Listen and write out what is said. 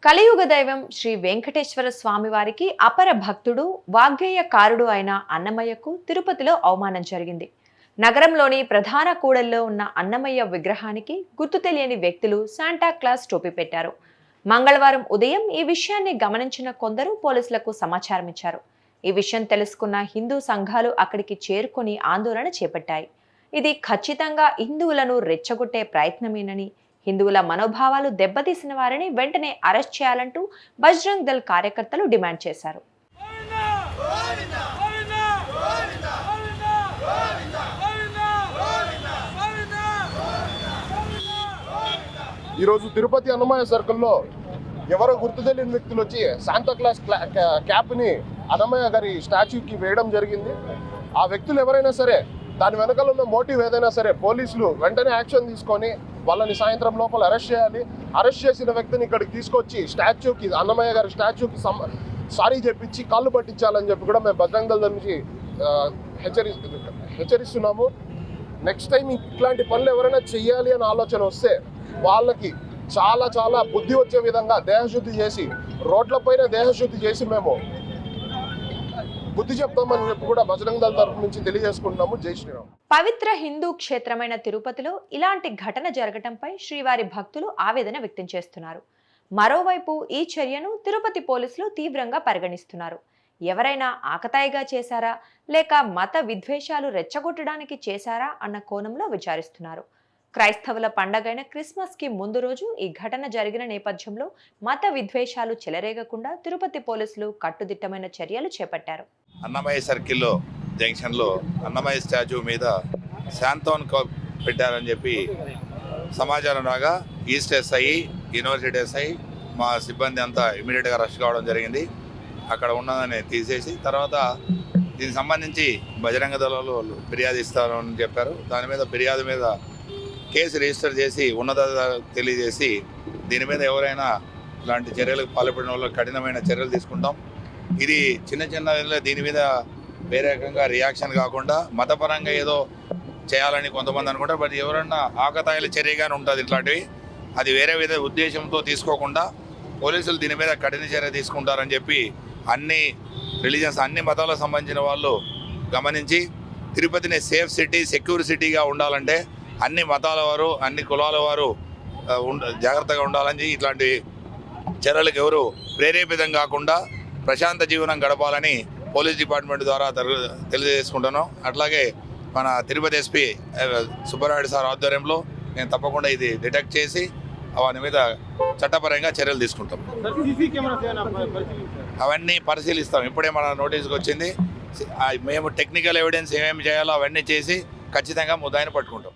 కలియుగ దైవం శ్రీ వెంకటేశ్వర స్వామి వారికి అపర భక్తుడు వాగ్గేయకారుడు అయిన అన్నమయ్యకు తిరుపతిలో అవమానం జరిగింది. నగరంలోని ప్రధాన కూడల్లో ఉన్న అన్నమయ్య విగ్రహానికి గుర్తు తెలియని వ్యక్తులు శాంటాక్లాస్ టోపీ పెట్టారు. మంగళవారం ఉదయం ఈ విషయాన్ని గమనించిన కొందరు పోలీసులకు సమాచారం ఇచ్చారు. ఈ విషయం తెలుసుకున్న హిందూ సంఘాలు అక్కడికి చేరుకొని ఆందోళన చేపట్టాయి. ఇది ఖచ్చితంగా హిందువులను రెచ్చగొట్టే ప్రయత్నమేనని, హిందువుల మనోభావాలు దెబ్బతీసిన వారిని వెంటనే అరెస్ట్ చేయాలంటూ బజరంగ్ దళ్ కార్యకర్తలు డిమాండ్ చేశారు. ఈరోజు తిరుపతి అన్నమయ్య సర్కిల్లో ఎవరో గుర్తు తెలియని వ్యక్తులు వచ్చి శాంతాక్లాస్ క్యాప్ని అన్నమయ్య గారి స్టాచ్యూకి వేయడం జరిగింది. ఆ వ్యక్తులు ఎవరైనా సరే, దాని వెనకాల ఉన్న మోటివ్ ఏదైనా సరే, పోలీసులు వెంటనే యాక్షన్ తీసుకొని వాళ్ళని సాయంత్రం లోపల అరెస్ట్ చేయాలి. అరెస్ట్ చేసిన వ్యక్తిని ఇక్కడికి తీసుకొచ్చి స్టాచ్యూకి, అన్నమయ్య గారి స్టాచ్యూకి సారీ చెప్పించి కాళ్ళు పట్టించాలని చెప్పి కూడా మేము బజరంగ్ దళ్ నుంచి హెచ్చరిస్తున్నాము. నెక్స్ట్ టైం ఇట్లాంటి పనులు ఎవరైనా చెయ్యాలి అని ఆలోచన వస్తే వాళ్ళకి చాలా చాలా బుద్ధి వచ్చే విధంగా దేహశుద్ధి చేసి, రోడ్లపైన దేహశుద్ధి చేసి మేము బుద్ధి చెప్తామని చెప్పి కూడా బజరంగ్ దళ్ తరఫు నుంచి తెలియజేసుకుంటున్నాము. జై శ్రీరామ్. పవిత్ర హిందూ క్షేత్రమైన తిరుపతిలో ఇలాంటి ఘటన జరగటంపై శ్రీవారి భక్తులు ఆవేదన వ్యక్తం చేస్తున్నారు. మరోవైపు ఈ చర్యను తిరుపతి పోలీసులు తీవ్రంగా పరిగణిస్తున్నారు. ఎవరైనా ఆకతాయిగా చేశారా, లేక మత విద్వేషాలు రెచ్చగొట్టడానికి చేశారా అన్న కోణంలో విచారిస్తున్నారు. క్రైస్తవుల పండగైన క్రిస్మస్ కి ముందు రోజు ఈ ఘటన జరిగిన నేపథ్యంలో మత విద్వేషాలు చెలరేగకుండా తిరుపతి పోలీసులు కట్టుదిట్టమైన చర్యలు చేపట్టారు. అన్నమయ్య సర్కిల్లో జంక్షన్లో అన్నమయ్య స్టాచ్యూ మీద శాంతోన్ పెట్టారని చెప్పి సమాచారం రాగా ఈస్ట్ ఎస్ఐ, యూనివర్సిటీ ఎస్ఐ, మా సిబ్బంది అంతా ఇమీడియట్గా రష్ కావడం జరిగింది. అక్కడ ఉన్నదని తీసేసి తర్వాత దీనికి సంబంధించి బజరంగ దళాలు ఫిర్యాదు ఇస్తారని చెప్పారు. దాని మీద ఫిర్యాదు మీద కేసు రిజిస్టర్ చేసి ఉన్నత తెలియజేసి దీని మీద ఎవరైనా ఇలాంటి చర్యలకు పాల్పడిన వాళ్ళు కఠినమైన చర్యలు తీసుకుంటాం. ఇది చిన్న చిన్న దీని మీద వేరే రకంగా రియాక్షన్ కాకుండా మతపరంగా ఏదో చేయాలని కొంతమంది అనుకుంటారు. బట్ ఎవరన్నా ఆకతాయిల చర్యగానే ఉంటుంది ఇట్లాంటివి. అది వేరే విధ ఉద్దేశంతో తీసుకోకుండా పోలీసులు దీని మీద కఠిన చర్య తీసుకుంటారని చెప్పి అన్ని రిలీజన్స్, అన్ని మతాలకు సంబంధించిన వాళ్ళు గమనించి తిరుపతిని సేఫ్ సిటీ, సెక్యూర్ సిటీగా ఉండాలంటే అన్ని మతాల వారు, అన్ని కులాల వారు జాగ్రత్తగా ఉండాలని, ఇట్లాంటి చర్యలకు ఎవరు ప్రేరేపితం కాకుండా ప్రశాంత జీవనం గడపాలని పోలీస్ డిపార్ట్మెంట్ ద్వారా తెలియజేసుకుంటున్నాం. అట్లాగే మన తిరుపతి ఎస్పీ సుబ్బరాయుడు సార్ ఆధ్వర్యంలో నేను తప్పకుండా ఇది డిటెక్ట్ చేసి వాని మీద చట్టపరంగా చర్యలు తీసుకుంటాం. అవన్నీ పరిశీలిస్తాం. ఇప్పుడే మన నోటీస్కి వచ్చింది. మేము టెక్నికల్ ఎవిడెన్స్ ఏమేమి చేయాలో అవన్నీ చేసి ఖచ్చితంగా ముద్దాయిని పట్టుకుంటాం.